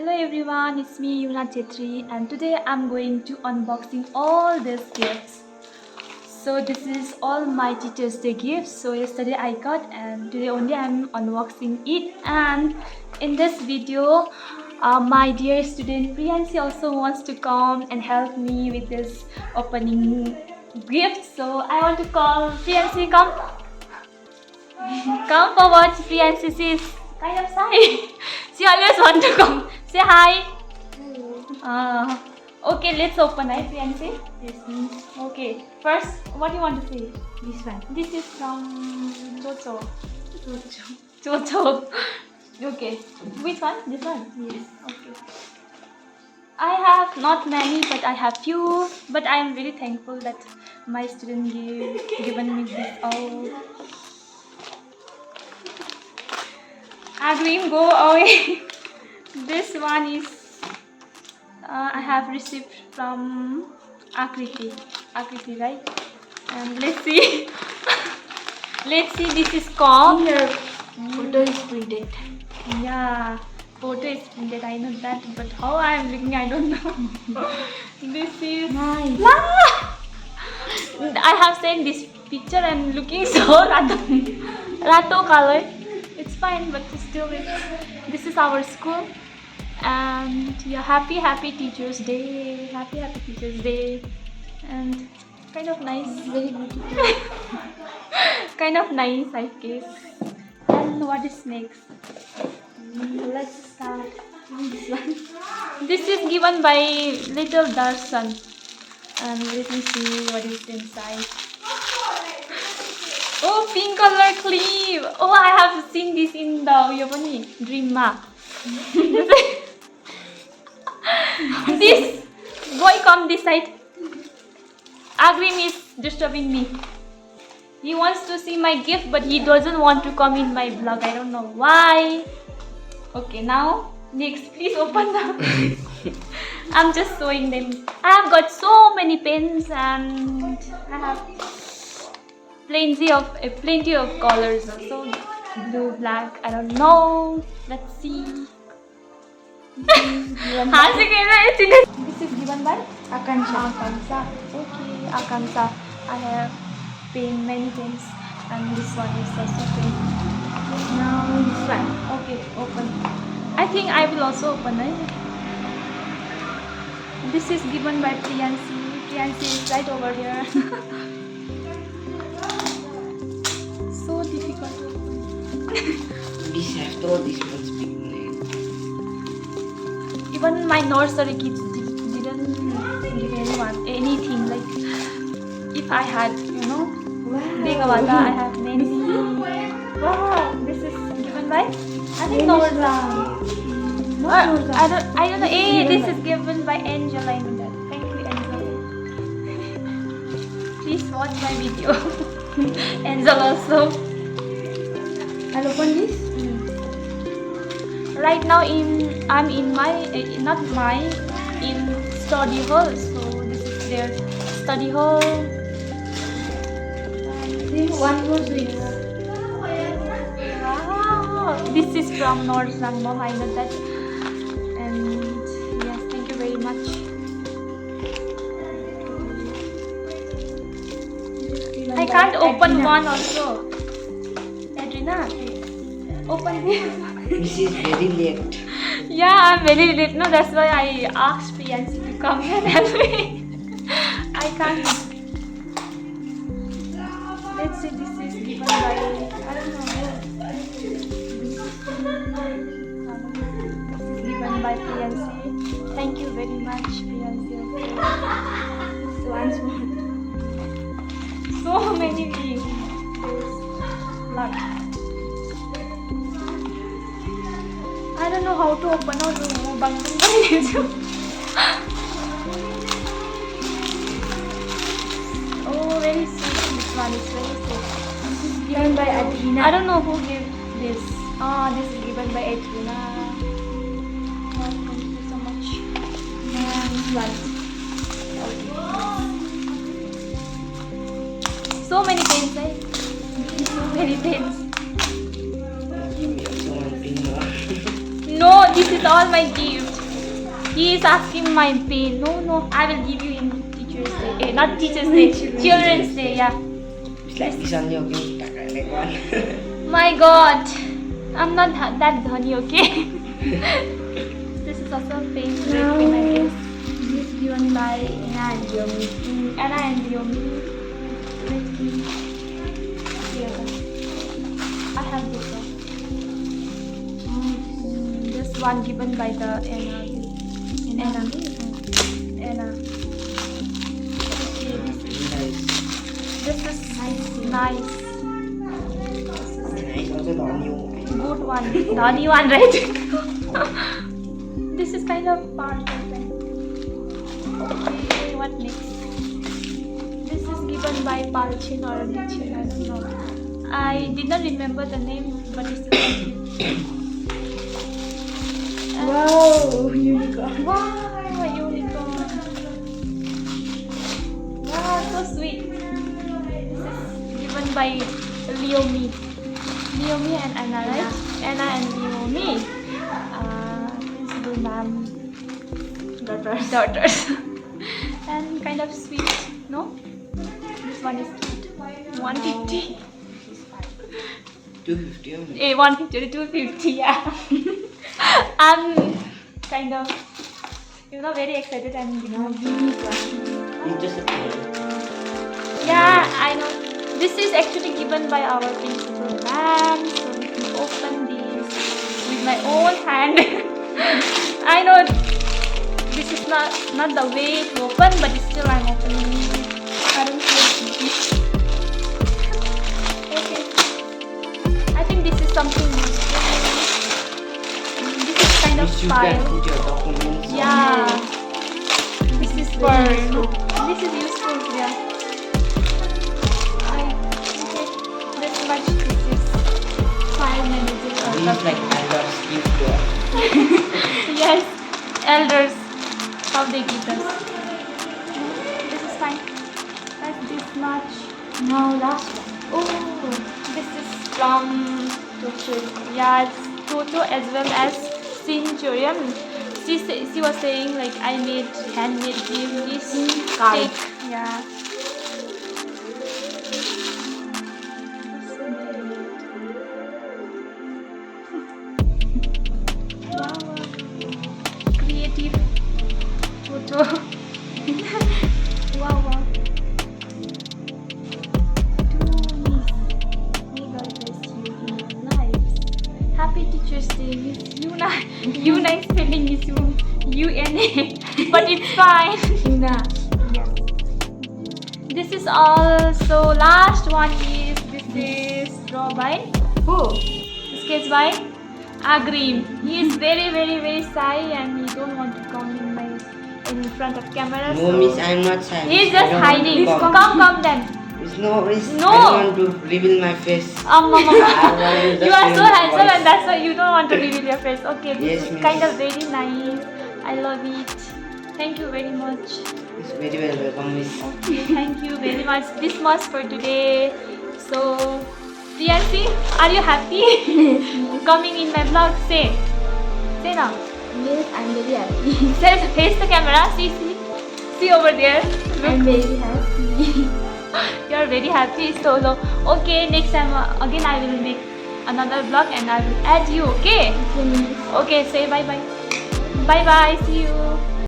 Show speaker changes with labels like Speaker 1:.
Speaker 1: Hello everyone, it's me Yuna Chetri, and today I'm going to unboxing all these gifts. So this is all my Teacher's Day gifts. So yesterday I got, and today only I'm unboxing it. And in this video, my dear student Priyansi also wants to come and help me with this opening gift. So I want to call Priyansi. Come, come forward. Priyansi is kind of shy. She always want to come. Say hi. Okay, let's open it, Priyansi.
Speaker 2: Yes, miss.
Speaker 1: Okay, first, what do you want to say?
Speaker 2: This one.
Speaker 1: This is from Chocho.
Speaker 2: Chocho.
Speaker 1: Chocho. Okay, which one? This one?
Speaker 2: Yes.
Speaker 1: Okay. I have not many, but I have few. But I am really thankful that my student given me this. Oh, Agreem, go away. This one is I have received from Akriti, right? And let's see. Let's see. This is called.
Speaker 2: Here, photo is printed.
Speaker 1: Yeah, photo is printed. I know that, but how I am looking, I don't know. This is
Speaker 2: Nice.
Speaker 1: I have seen this picture and looking so rato color. It's fine, but still, this is our school. And yeah, happy Teachers Day, happy Teachers Day, and kind of nice,
Speaker 2: Very beautiful.
Speaker 1: kind of nice, I guess. And what is next? Let's start from this one. This is given by Little Darshan, and let me see what is inside. Oh, pink color clip. Oh, I have seen this in the Dream Ma. This boy, come this side. Agrim is disturbing me. He wants to see my gift, but he doesn't want to come in my vlog. I don't know why. Okay, now next, please open them. I'm just showing them. I have got so many pens, and I have plenty of colors also. Blue, black. I don't know. Let's see. This is given by
Speaker 2: Akansha.
Speaker 1: Okay, Akansha. I have many pens, and this one is also pen.
Speaker 2: Now this one.
Speaker 1: Okay, open. I think I will also open it. This is given by Priyansi. Priyansi is right over here. So difficult to open.
Speaker 2: This one's big.
Speaker 1: Even my nursery kids didn't give anything. Like, if I had, big awada, I have many. Wow, this is given by, I think Norza. I don't know. This is given by Angel. I know that. Thank you, Angel. Please watch my video. Angel also.
Speaker 2: I'll open this.
Speaker 1: Right now I'm in my in study hall. So this is their study hall.
Speaker 2: This one more sweet.
Speaker 1: Wow, this is from Northern Mom. I know that. And yes, thank you very much. I can't open one also. Adrina, open this.
Speaker 2: This is very late.
Speaker 1: Yeah, I'm very late. No, that's why I asked Priyansi to come here and help me. I can't. Let's see, this is given by, I don't know. This is given by Priyansi. Thank you very much, Priyansi. This one's more. So many things. Luck. I don't know how to open or Oh, very sweet. This one is very sweet.
Speaker 2: This is given by Adrina.
Speaker 1: I don't know who gave this. This is given by Adrina. Oh, thank you so much.
Speaker 2: And this one.
Speaker 1: So many pens, eh? So many pens. No, this is is all my gift. He is asking my pay. No, I will give you in Teacher's Day. Not Teacher's Day, Children's Day. Yeah.
Speaker 2: It's like this only, okay? Like one.
Speaker 1: My God, I'm not that dhani, okay? This is also a favorite pin, I guess.
Speaker 2: This is given by Anna and Yomi.
Speaker 1: Anna and Yomi. Let's see. Here. I have this one. This one given by the Anna. Anna. Anna. Okay, this is nice.
Speaker 2: Nice, also the new.
Speaker 1: Good one. The new one, right? This is kind of part of it. Okay, what next? This is given by Palchin or Dichin, I don't know. I did not remember the name, but it's still cute.
Speaker 2: Wow, unicorn.
Speaker 1: Wow, a unicorn. Wow, so sweet. This is given by Leomi. Leomi and Anna, right? Anna and Leomi. Principal ma'am. Daughters. And kind of sweet, no? This one is cute. 150.
Speaker 2: 250 only.
Speaker 1: 150 to 250, yeah. I'm kind of, very excited and
Speaker 2: It's just a pen.
Speaker 1: yeah, I know. This is actually given by our principal ma'am, so we can open this with my own hand. I know this is not the way to open, but still I'm opening it. I don't feel this. Okay. I think this is something useful. This is kind of
Speaker 2: Which you can
Speaker 1: file.
Speaker 2: put your documents.
Speaker 1: Yeah. This is for. This is useful. Yeah. Okay. This much. This is file manager.
Speaker 2: These like elders give here.
Speaker 1: Yes, elders. How they give us. This is fine. That's this much.
Speaker 2: Now last one.
Speaker 1: Oh, this is from Toto. Yeah, it's Toto as well as Centurion. She was saying like I made handmade this
Speaker 2: Card.
Speaker 1: cake. Yeah. Wow. Creative Toto. Wow. Happy Teacher's Day, Miss Yuna. Yuna is spelling is U-N-A, but it's fine.
Speaker 2: Yuna.
Speaker 1: Yes. This is all. So last one is this is draw by
Speaker 2: Who?
Speaker 1: sketch by Agrim. He is very shy and he don't want to come in front of camera.
Speaker 2: No,
Speaker 1: So
Speaker 2: miss, I'm not shy.
Speaker 1: he is
Speaker 2: I
Speaker 1: just
Speaker 2: don't want to
Speaker 1: hiding.
Speaker 2: come.
Speaker 1: Come then.
Speaker 2: It's no, it's,
Speaker 1: No.
Speaker 2: I don't want to reveal my face.
Speaker 1: Mama.
Speaker 2: I want to
Speaker 1: You
Speaker 2: just
Speaker 1: are so
Speaker 2: hear my
Speaker 1: handsome
Speaker 2: voice.
Speaker 1: and that's why you don't want to reveal your face. Okay, this
Speaker 2: Yes,
Speaker 1: is
Speaker 2: miss.
Speaker 1: kind of very nice. I love it. Thank you very much.
Speaker 2: It's very well welcome, miss.
Speaker 1: Okay, thank you very much. This much for today. So, Priyansi, are you happy? Coming in my vlog? Say now.
Speaker 2: Yes, I'm very happy.
Speaker 1: Face the camera. See over there.
Speaker 2: I'm very happy.
Speaker 1: You are very happy. So, okay, next time again I will make another vlog and I will add you. Okay. Okay, say bye bye. Bye bye. See you.